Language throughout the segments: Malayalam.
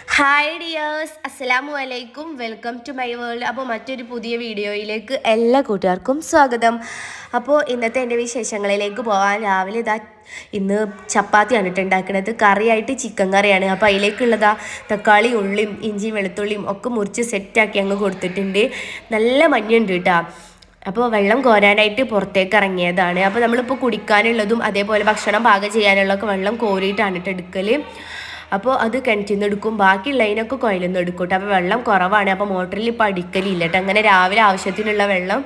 ഹായ് ഡിയേഴ്സ്, അസ്സലാമു അലൈക്കും. Welcome to my world. അപ്പോൾ മറ്റൊരു പുതിയ വീഡിയോയിലേക്ക് എല്ലാ കൂട്ടുകാർക്കും സ്വാഗതം. അപ്പോൾ ഇന്നത്തെ എൻ്റെ വിശേഷങ്ങളിലേക്ക് പോകാൻ രാവിലെ ഇന്ന് ചപ്പാത്തിയാണ് ഉണ്ടാക്കുന്നത്. കറിയായിട്ട് ചിക്കൻ കറിയാണ്. അപ്പോൾ അതിലേക്കുള്ളതാ തക്കാളി, ഉള്ളിയും ഇഞ്ചിയും വെളുത്തുള്ളിയും ഒക്കെ മുറിച്ച് സെറ്റാക്കി അങ്ങ് കൊടുത്തിട്ടുണ്ട്. നല്ല മഞ്ഞുണ്ട് കേട്ടോ. അപ്പോൾ വെള്ളം കോരാനായിട്ട് പുറത്തേക്ക് ഇറങ്ങിയതാണ്. അപ്പോൾ നമ്മളിപ്പോൾ കുടിക്കാനുള്ളതും അതേപോലെ ഭക്ഷണം പാകം ചെയ്യാനുള്ളതൊക്കെ വെള്ളം കോരിയിട്ടാണ് എടുക്കൽ. അപ്പോൾ അത് കിണറ്റിൽ നിന്ന് എടുക്കും, ബാക്കിയുള്ളതിനൊക്കെ കുഴലിൽ നിന്ന് എടുക്കും കേട്ടോ. അപ്പോൾ വെള്ളം കുറവാണ്, അപ്പോൾ മോട്ടറിൽ ഇപ്പോൾ അടിക്കലില്ല കേട്ടോ. അങ്ങനെ രാവിലെ ആവശ്യത്തിനുള്ള വെള്ളം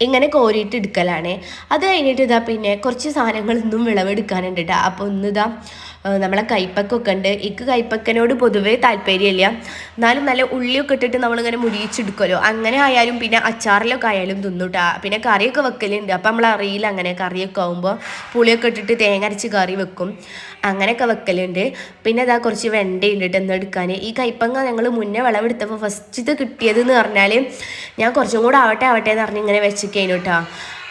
ഇങ്ങനെ കോരിയിട്ട് എടുക്കലാണ്. അത് കഴിഞ്ഞിട്ട് പിന്നെ കുറച്ച് സാധനങ്ങളൊന്നും വിളവെടുക്കാനുണ്ട് കേട്ടോ. അപ്പോൾ നമ്മളെ കൈപ്പക്കൊക്കെ ഉണ്ട്. എനിക്ക് കൈപ്പക്കനോട് പൊതുവേ താല്പര്യമില്ല, എന്നാലും നല്ല ഉള്ളിയൊക്കെ ഇട്ടിട്ട് നമ്മളിങ്ങനെ മുരിയിച്ചെടുക്കുമല്ലോ. അങ്ങനെ ആയാലും പിന്നെ അച്ചാറിലൊക്കെ ആയാലും തിന്നുട്ടാ. പിന്നെ കറിയൊക്കെ വെക്കലുണ്ട്. അപ്പം നമ്മളറിയില്ല, അങ്ങനെ കറിയൊക്കെ ആകുമ്പോൾ പുളിയൊക്കെ ഇട്ടിട്ട് തേങ്ങ അരച്ച് കറി വെക്കും, അങ്ങനെയൊക്കെ വെക്കലുണ്ട്. പിന്നെ കുറച്ച് വെണ്ടയുണ്ട് കേട്ടോ എന്നെടുക്കാൻ. ഈ കൈപ്പങ്ങ ഞങ്ങൾ മുന്നേ വിളവെടുത്തപ്പോൾ ഫസ്റ്റ് ഇത് കിട്ടിയതെന്ന് പറഞ്ഞാൽ ഞാൻ കുറച്ചും കൂടെ ആവട്ടെ എന്ന് പറഞ്ഞ് ഇങ്ങനെ വെച്ചിരിക്കേനു കേട്ടോ.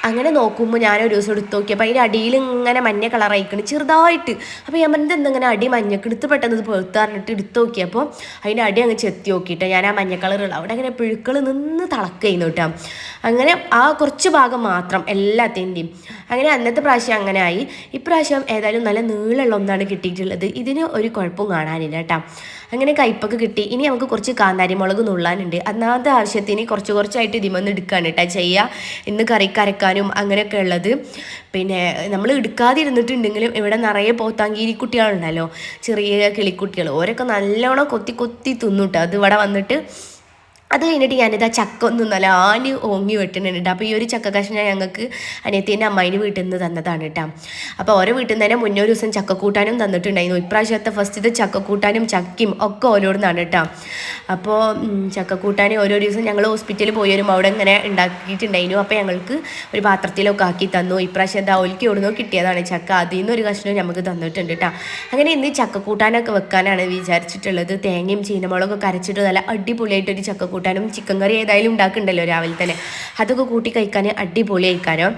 അങ്ങനെ നോക്കുമ്പോൾ ഞാൻ ഒരു ദിവസം എടുത്ത് നോക്കിയപ്പോൾ അതിൻ്റെ അടിയിൽ ഇങ്ങനെ മഞ്ഞ കളറായിക്കണം ചെറുതായിട്ട്. അപ്പോൾ ഞാൻ പറഞ്ഞത് എന്തെങ്ങനെ അടി മഞ്ഞക്ക് എടുത്ത് പെട്ടെന്ന് ഇത് പൊഴുത്ത് പറഞ്ഞിട്ട് എടുത്ത് നോക്കിയപ്പോൾ അതിൻ്റെ അടി അങ്ങ് ചെത്തി നോക്കിയിട്ട് ഞാൻ ആ മഞ്ഞ കളറുള്ള അവിടെ അങ്ങനെ പുഴുക്കൾ നിന്ന് തിളക്കുന്നു കേട്ടോ. അങ്ങനെ ആ കുറച്ച് ഭാഗം മാത്രം എല്ലാത്തിൻ്റെയും. അങ്ങനെ അന്നത്തെ പ്രാവശ്യം അങ്ങനെ ആയി. ഇപ്രാവശ്യം ഏതായാലും നല്ല നീളമുള്ള ഒന്നാണ് കിട്ടിയിട്ടുള്ളത്. ഇതിന് ഒരു കുഴപ്പവും കാണാനില്ല കേട്ടോ. അങ്ങനെ കയ്പ്പൊക്കെ കിട്ടി. ഇനി നമുക്ക് കുറച്ച് കാന്താരി മുളക് നുള്ളാനുണ്ട്. അന്നാമത്തെ ആവശ്യത്തിന് കുറച്ചായിട്ട് ഇതിമൊന്ന് എടുക്കുകയാണ് കേട്ടോ ചെയ്യുക. ഇന്ന് കറിക്കരക്കാനും അങ്ങനെയൊക്കെ ഉള്ളത്. പിന്നെ നമ്മൾ എടുക്കാതിരുന്നിട്ടുണ്ടെങ്കിലും ഇവിടെ നിറയെ പോത്താങ്കീരി കുട്ടികളുണ്ടല്ലോ, ചെറിയ കിളിക്കുട്ടികൾ, ഓരൊക്കെ നല്ലോണം കൊത്തി തിന്നു കേട്ടോ. അത് ഇവിടെ വന്നിട്ട് അത് കഴിഞ്ഞിട്ട് ഞാനിതാ ചക്ക ഒന്നും നല്ല ഓങ്ങി വെട്ടുന്നുണ്ട്. അപ്പോൾ ഈ ഒരു ചക്ക കഷ്ണം ഞങ്ങൾക്ക് അനിയത്തിൻ്റെ അമ്മായിൻ്റെ വീട്ടിൽ നിന്ന് തന്നതാണ് കേട്ടോ. അപ്പോൾ ഓരോ വീട്ടിൽ നിന്ന് തന്നെ മുന്നേ ഒരു ദിവസം ചക്കക്കൂട്ടാനും തന്നിട്ടുണ്ടായിരുന്നു. ഇപ്രാവശ്യത്തെ ഫസ്റ്റത്തെ ചക്കക്കൂട്ടാനും ചക്കയും ഒക്കെ ഓരോന്നാണ് കേട്ടോ. അപ്പോൾ ചക്കക്കൂട്ടാനും ഓരോ ദിവസം ഞങ്ങൾ ഹോസ്പിറ്റലിൽ പോയി വരുമ്പോൾ അവിടെ ഇങ്ങനെ ഉണ്ടാക്കിയിട്ടുണ്ടായിരുന്നു. അപ്പോൾ ഞങ്ങൾക്ക് ഒരു പാത്രത്തിലൊക്കെ ആക്കി തന്നു. ഇപ്രാവശ്യം ഓൽക്ക് എവിടുന്നോ കിട്ടിയതാണ് ചക്ക, അതിൽ നിന്ന് ഒരു കഷ്ണം നമുക്ക് തന്നിട്ടുണ്ട് കേട്ടോ. അങ്ങനെ ഇന്ന് ചക്കക്കൂട്ടാനൊക്കെ വെക്കാനാണ് വിചാരിച്ചിട്ടുള്ളത്. തേങ്ങയും ചീനമുളകൊക്കെ അരച്ചിട്ട് നല്ല അടിപൊളിയായിട്ടൊരു ചക്കക്കൂട്ടാനും ചിക്കൻ കറി ഏതായാലും ഉണ്ടാക്കുന്നുണ്ടല്ലോ രാവിലെ തന്നെ, അതൊക്കെ കൂട്ടി കഴിക്കാൻ അടിപൊളി കഴിക്കാനോ.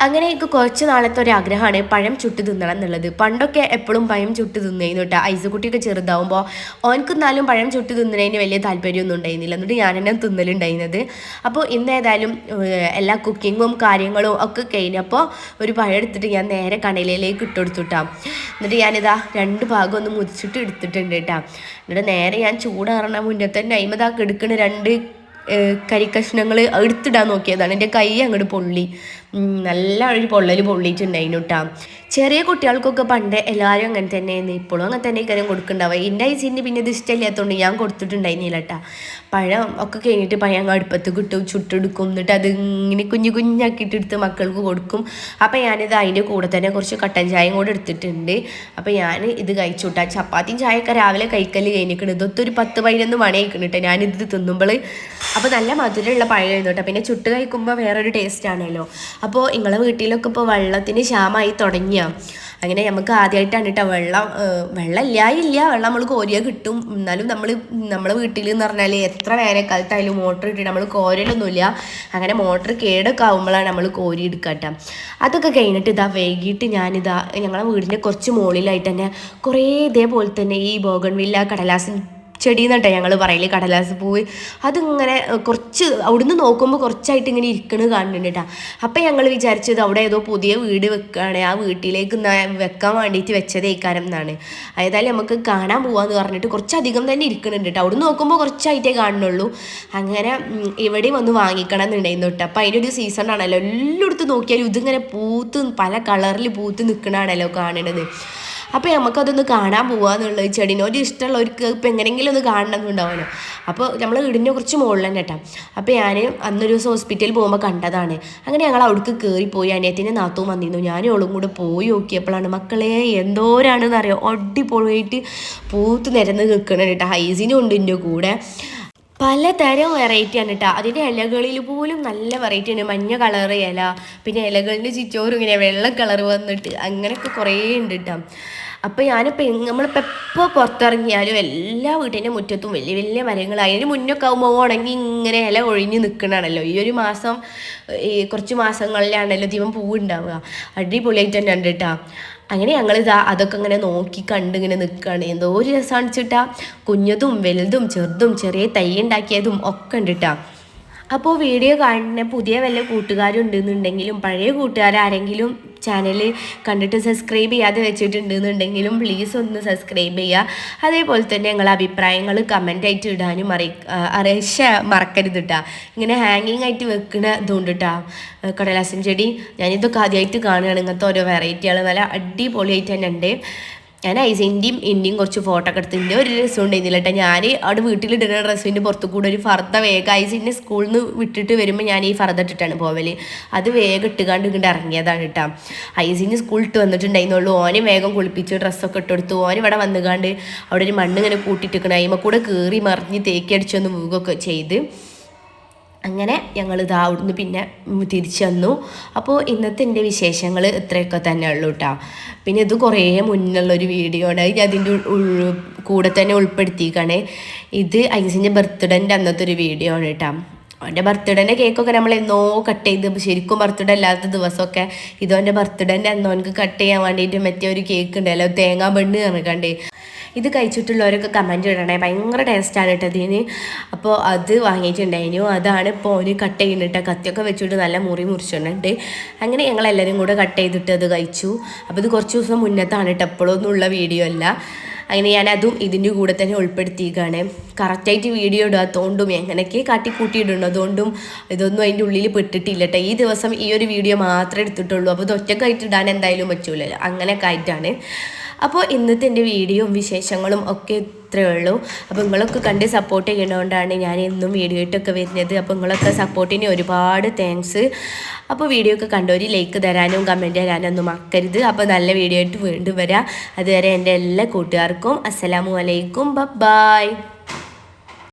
അങ്ങനെ എനിക്ക് കുറച്ച് നാളത്തെ ഒരു ആഗ്രഹമാണ് പഴം ചുട്ട് തിന്നണം എന്നുള്ളത്. പണ്ടൊക്കെ എപ്പോഴും പഴം ചുട്ട് തിന്നേന്നു കേട്ടോ. ഐസുകുട്ടിയൊക്കെ ചെറുതാവുമ്പോൾ ഓനക്കുന്നാലും പഴം ചുട്ട് തിന്നതിന് വലിയ താല്പര്യമൊന്നും ഉണ്ടായിരുന്നില്ല, എന്നിട്ട് ഞാൻ തന്നെ തിന്നലുണ്ടായിരുന്നത്. അപ്പോൾ ഇന്ന് ഏതായാലും എല്ലാ കുക്കിങ്ങും കാര്യങ്ങളും ഒക്കെ കഴിഞ്ഞപ്പോൾ ഒരു പഴം എടുത്തിട്ട് ഞാൻ നേരെ കടയിലേക്ക് ഇട്ടുകൊടുത്തുട്ടാ. എന്നിട്ട് ഞാനിതാ 2 ഭാഗം ഒന്ന് മുറിച്ചിട്ട് എടുത്തിട്ടുണ്ട് കേട്ടോ. എന്നിട്ട് നേരെ ഞാൻ ചൂടാറണ മുന്നേ തന്നെ അയിമതാക്കി എടുക്കണ 2 കരിക്കഷ്ണങ്ങൾ എടുത്തിടാൻ നോക്കിയതാണ്. എൻ്റെ കൈ അങ്ങോട്ട് പൊള്ളി, നല്ല ഒരു പൊള്ളിയിട്ടുണ്ടായിരുന്നു കേട്ടോ. ചെറിയ കുട്ടികൾക്കൊക്കെ പണ്ട് എല്ലാവരും അങ്ങനെ തന്നെയായിരുന്നു, ഇപ്പോഴും അങ്ങനെ തന്നെ കാര്യം കൊടുക്കുന്നുണ്ടാവുക. എൻ്റെ ഐസിന് പിന്നെ ഇത് ഇഷ്ടമില്ലാത്തതുകൊണ്ട് ഞാൻ കൊടുത്തിട്ടുണ്ടായിരുന്നില്ല കേട്ടോ. പഴം ഒക്കെ കഴിഞ്ഞിട്ട് പഴം അടുപ്പത്ത് കിട്ടും, ചുട്ടെടുക്കും, എന്നിട്ട് അത് ഇങ്ങനെ കുഞ്ഞാക്കിയിട്ട് എടുത്ത് മക്കൾക്ക് കൊടുക്കും. അപ്പോൾ ഞാനിത് അതിൻ്റെ കൂടെ തന്നെ കുറച്ച് കട്ടൻ ചായയും കൂടെ എടുത്തിട്ടുണ്ട്. അപ്പോൾ ഞാൻ ഇത് കഴിച്ചു കേട്ടോ. ചപ്പാത്തിയും ചായയൊക്കെ രാവിലെ കഴിക്കൽ കഴിഞ്ഞിരിക്കണം. ഇതൊത്തൊരു 10-11 മണി ആയിക്കണം കേട്ടോ ഞാനിത് തിന്നുമ്പോൾ. അപ്പോൾ നല്ല മധുരമുള്ള പഴം കേട്ടോ. പിന്നെ ചുട്ട് കഴിക്കുമ്പോൾ വേറൊരു ടേസ്റ്റ് ആണല്ലോ. അപ്പോൾ നിങ്ങളെ വീട്ടിലൊക്കെ ഇപ്പോൾ വെള്ളത്തിന് ക്ഷാമമായി തുടങ്ങിയ അങ്ങനെ നമുക്ക് ആദ്യമായിട്ടാണ് കേട്ടോ വെള്ളം ഇല്ല, വെള്ളം നമ്മൾ കോരിയാൽ കിട്ടും. എന്നാലും നമ്മളെ വീട്ടിൽ എന്ന് പറഞ്ഞാൽ എത്ര വേനൽക്കാലത്തായാലും മോട്ടർ ഇട്ടിട്ട് നമ്മൾ കോരലൊന്നുമില്ല. അങ്ങനെ മോട്ടർ കേടൊക്കെ ആകുമ്പോഴാണ് നമ്മൾ കോരി എടുക്കുക കേട്ടോ. അതൊക്കെ കഴിഞ്ഞിട്ട് വൈകിട്ട് ഞങ്ങളെ വീടിൻ്റെ കുറച്ച് മുകളിലായിട്ട് തന്നെ കുറേ ഇതേപോലെ തന്നെ ഈ ബോഗൺവില്ല കടലാസിൻ ചെടി എന്നിട്ടോ ഞങ്ങൾ പറയല്, കടലാസ് പൂവ്. അതിങ്ങനെ കുറച്ച് അവിടുന്ന് നോക്കുമ്പോൾ കുറച്ചായിട്ട് ഇങ്ങനെ ഇരിക്കണത് കാണുന്നുണ്ട് കേട്ടോ. അപ്പം ഞങ്ങൾ വിചാരിച്ചത് അവിടെ ഏതോ പുതിയ വീട് വെക്കുകയാണ്, ആ വീട്ടിലേക്ക് വെക്കാൻ വേണ്ടിയിട്ട് വെച്ചതേക്കാരം എന്നാണ്. ഏതായാലും നമുക്ക് കാണാൻ പോവാന്ന് പറഞ്ഞിട്ട് കുറച്ചധികം തന്നെ ഇരിക്കുന്നുണ്ട് കേട്ടോ. അവിടെ നോക്കുമ്പോൾ കുറച്ചായിട്ടേ കാണുന്നുള്ളൂ. അങ്ങനെ ഇവിടെയും ഒന്ന് വാങ്ങിക്കണം എന്നുണ്ടായിരുന്നു കേട്ടോ. അപ്പം അതിൻ്റെ ഒരു സീസൺ ആണല്ലോ, എല്ലായിടത്തും നോക്കിയാലും ഇതിങ്ങനെ പല കളറിൽ പൂത്ത് നിൽക്കണതാണല്ലോ കാണുന്നത്. അപ്പോൾ നമുക്കതൊന്ന് കാണാൻ പോകാമെന്നുള്ളത്, ചെടിനോട് ഇഷ്ടമുള്ളവർക്ക് ഇപ്പം എങ്ങനെയെങ്കിലും ഒന്ന് കാണണമെന്നുണ്ടാവുമല്ലോ. അപ്പോൾ നമ്മൾ വീടിൻ്റെ കുറച്ച് മുകളിൽ തന്നെ കേട്ടോ. അപ്പോൾ ഞാൻ അന്നൊരു ദിവസം ഹോസ്പിറ്റലിൽ പോകുമ്പോൾ കണ്ടതാണ്. അങ്ങനെ ഞങ്ങൾ അവിടേക്ക് കയറിപ്പോയി. അനിയത്തിൻ്റെ നാത്തവും വന്നിരുന്നു. ഞാനും അവളും കൂടെ പോയി നോക്കിയപ്പോഴാണ് മക്കളെ എന്തോരാണെന്ന് അറിയാം, അടിപൊളിയായിട്ട് പൂത്ത് നിരന്ന് നിൽക്കണം കേട്ടോ. ഹൈസിനും ഉണ്ട് എൻ്റെ കൂടെ. പലതരം വെറൈറ്റിയാണ് കേട്ടോ. അതിൻ്റെ ഇലകളിൽ പോലും നല്ല വെറൈറ്റി ഉണ്ട്. മഞ്ഞ കളറ് ഇല, പിന്നെ ഇലകളിൻ്റെ ചുറ്റോറും ഇങ്ങനെ വെള്ള കളർ വന്നിട്ട് അങ്ങനെയൊക്കെ കുറേ ഉണ്ട് കേട്ടോ. അപ്പോൾ നമ്മളിപ്പോൾ എപ്പോൾ പുറത്തിറങ്ങിയാലും എല്ലാ വീട്ടിൻ്റെ മുറ്റത്തും വലിയ വലിയ മരങ്ങൾ. അതിന് മുന്നൊക്കെ ആകുമ്പോൾ ഉണങ്ങി ഇങ്ങനെ ഇല ഒഴിഞ്ഞ് നിൽക്കണതാണല്ലോ. ഈ ഒരു മാസം കുറച്ച് മാസങ്ങളിലാണല്ലോ ദിവം പൂവുണ്ടാവുക. അടിപൊളിയായിട്ട് തന്നെ ഉണ്ട് കേട്ടോ. അങ്ങനെ ഞങ്ങളിതാ അതൊക്കെ ഇങ്ങനെ നോക്കി കണ്ട് ഇങ്ങനെ നിൽക്കുകയാണ്. എന്തോ ഒരു രസമാണ് വെച്ചിട്ടാ, കുഞ്ഞതും വലുതും ചെറുതും ചെറിയ തൈ ഉണ്ടാക്കിയതും ഒക്കെ ഉണ്ട് കേട്ടോ. അപ്പോൾ വീഡിയോ കാണുന്ന പുതിയ വല്ല കൂട്ടുകാരുണ്ടെന്നുണ്ടെങ്കിലും പഴയ കൂട്ടുകാരാരെങ്കിലും ചാനൽ കണ്ടിട്ട് സബ്സ്ക്രൈബ് ചെയ്യാതെ വെച്ചിട്ടുണ്ടെന്നുണ്ടെങ്കിലും പ്ലീസ് ഒന്ന് സബ്സ്ക്രൈബ് ചെയ്യുക. അതേപോലെ തന്നെ ഞങ്ങളുടെ അഭിപ്രായങ്ങൾ കമൻ്റായിട്ട് ഇടാനും മറക്കരുത് കേട്ടോ. ഇങ്ങനെ ഹാങ്ങിങ് ആയിട്ട് വെക്കുന്ന ഇതുകൊണ്ട് കേട്ടോ കടലാസിൻ ചെടി. ഞാനിതൊക്കെ ആദ്യമായിട്ട് കാണുകയാണ്. ഇങ്ങനത്തെ ഓരോ വെറൈറ്റികൾ നല്ല അടിപൊളിയായിട്ട് തന്നെ ഉണ്ട്. ഞാൻ ഐസിൻ്റെയും ഇന്ത്യയും കുറച്ച് ഫോട്ടോ ഒക്കെ എടുത്തതിൻ്റെ ഒരു രസം ഉണ്ടായിരുന്നില്ല കേട്ടോ. ഞാൻ അവിടെ വീട്ടിലിടുന്ന ഡ്രസ്സിൻ്റെ പുറത്തു കൂടെ ഒരു ഫർദ വേഗം ഐസിൻ്റെ സ്കൂളിൽ നിന്ന് വിട്ടിട്ട് വരുമ്പോൾ ഞാൻ ഈ ഫർദ ഇട്ടിട്ടാണ് പോവല്. അത് വേഗം ഇട്ടുകാണ്ട് ഇങ്ങോട്ട് ഇറങ്ങിയതാണ് കേട്ടോ. ഐസിന് സ്കൂളിൽ ഇട്ട് വന്നിട്ടുണ്ടായിരുന്നുള്ളൂ. ഓനെ വേഗം കുളിപ്പിച്ച് ഡ്രസ്സൊക്കെ ഇട്ടെടുത്തു. ഓൻ ഇവിടെ വന്നുകാണ്ട് അവിടെ ഒരു മണ്ണ് ഇങ്ങനെ കൂട്ടിയിട്ടിരിക്കണം. അതിമ്മ കൂടെ കയറി മറിഞ്ഞ് തേക്കി അടിച്ചൊന്ന് വീകൊക്കെ ചെയ്ത് അങ്ങനെ ഞങ്ങൾ ഇതാ അവിടുന്ന് പിന്നെ തിരിച്ചു വന്നു. അപ്പോൾ ഇന്നത്തെ എൻ്റെ വിശേഷങ്ങൾ ഇത്രയൊക്കെ തന്നെ ഉള്ളൂ കേട്ടോ. പിന്നെ ഇത് കുറേ മുന്നുള്ളൊരു വീഡിയോ ആണ്. ഞാൻ അതിൻ്റെ കൂടെ തന്നെ ഉൾപ്പെടുത്തിയിരിക്കുകയാണ്. ഇത് ഐസിൻ്റെ ബർത്ത്ഡേൻ്റെ അന്നത്തെ ഒരു വീഡിയോ ആണ് കേട്ടോ. അവൻ്റെ ബർത്ത്ഡേൻ്റെ കേക്കൊക്കെ നമ്മൾ എന്നോ കട്ട് ചെയ്ത്, ശരിക്കും ബർത്ത്ഡേ അല്ലാത്ത ദിവസമൊക്കെ ഇതവൻ്റെ ബർത്ത്ഡേൻ്റെ അന്ന് അവനക്ക് കട്ട് ചെയ്യാൻ വേണ്ടിയിട്ട് മറ്റേ ഒരു കേക്ക് ഉണ്ടല്ലോ, തേങ്ങാ ബണ്ണ് കണക്കണ്ടേ. ഇത് കഴിച്ചിട്ടുള്ളവരൊക്കെ കമൻറ്റ് ഇടണേ, ഭയങ്കര ടേസ്റ്റാണ് കേട്ടോ ഇതിന്. അപ്പോൾ അത് വാങ്ങിയിട്ടുണ്ടായിരുന്നു. അതാണ് ഇപ്പോൾ ഓന് കട്ട് ചെയ്യുന്നിട്ട് കത്തിയൊക്കെ വെച്ചിട്ട് നല്ല മുറിച്ചിട്ടുണ്ട്. അങ്ങനെ ഞങ്ങളെല്ലാവരും കൂടെ കട്ട് ചെയ്തിട്ട് അത് കഴിച്ചു. അപ്പോൾ ഇത് കുറച്ച് ദിവസം മുന്നത്താണ് കേട്ടോ, എപ്പോഴൊന്നും ഉള്ള വീഡിയോ അല്ല. അങ്ങനെ ഞാനതും ഇതിൻ്റെ കൂടെ തന്നെ ഉൾപ്പെടുത്തിയിരിക്കുകയാണ്. കറക്റ്റായിട്ട് വീഡിയോ ഇടാത്തതുകൊണ്ടും എങ്ങനെയൊക്കെ കാട്ടിക്കൂട്ടി ഇടുന്നതുകൊണ്ടും ഇതൊന്നും അതിൻ്റെ ഉള്ളിൽ പെട്ടിട്ടില്ല കേട്ടോ. ഈ ദിവസം ഈ ഒരു വീഡിയോ മാത്രമേ എടുത്തിട്ടുള്ളൂ. അപ്പോൾ ഇത് ഒറ്റക്കായിട്ട് ഇടാൻ എന്തായാലും പറ്റൂലല്ലോ, അങ്ങനെയൊക്കെ ആയിട്ടാണ്. അപ്പോൾ ഇന്നത്തെ എൻ്റെ വീഡിയോയും വിശേഷങ്ങളും ഒക്കെ ഇത്രയേ ഉള്ളൂ. അപ്പോൾ നിങ്ങളൊക്കെ കണ്ട് സപ്പോർട്ട് ചെയ്യുന്നതുകൊണ്ടാണ് ഞാൻ എന്നും വീഡിയോ ആയിട്ടൊക്കെ വരുന്നത്. അപ്പോൾ നിങ്ങളൊക്കെ സപ്പോർട്ടിന് ഒരുപാട് താങ്ക്സ്. അപ്പോൾ വീഡിയോ ഒക്കെ കണ്ടൊരു ലൈക്ക് തരാനും കമൻറ്റ് തരാനും ഒന്നും മറക്കരുത്. അപ്പോൾ നല്ല വീഡിയോ ആയിട്ട് വീണ്ടും വരാം. അതുവരെ എൻ്റെ എല്ലാ കൂട്ടുകാർക്കും അസ്സലാമു അലൈക്കും, ബൈ.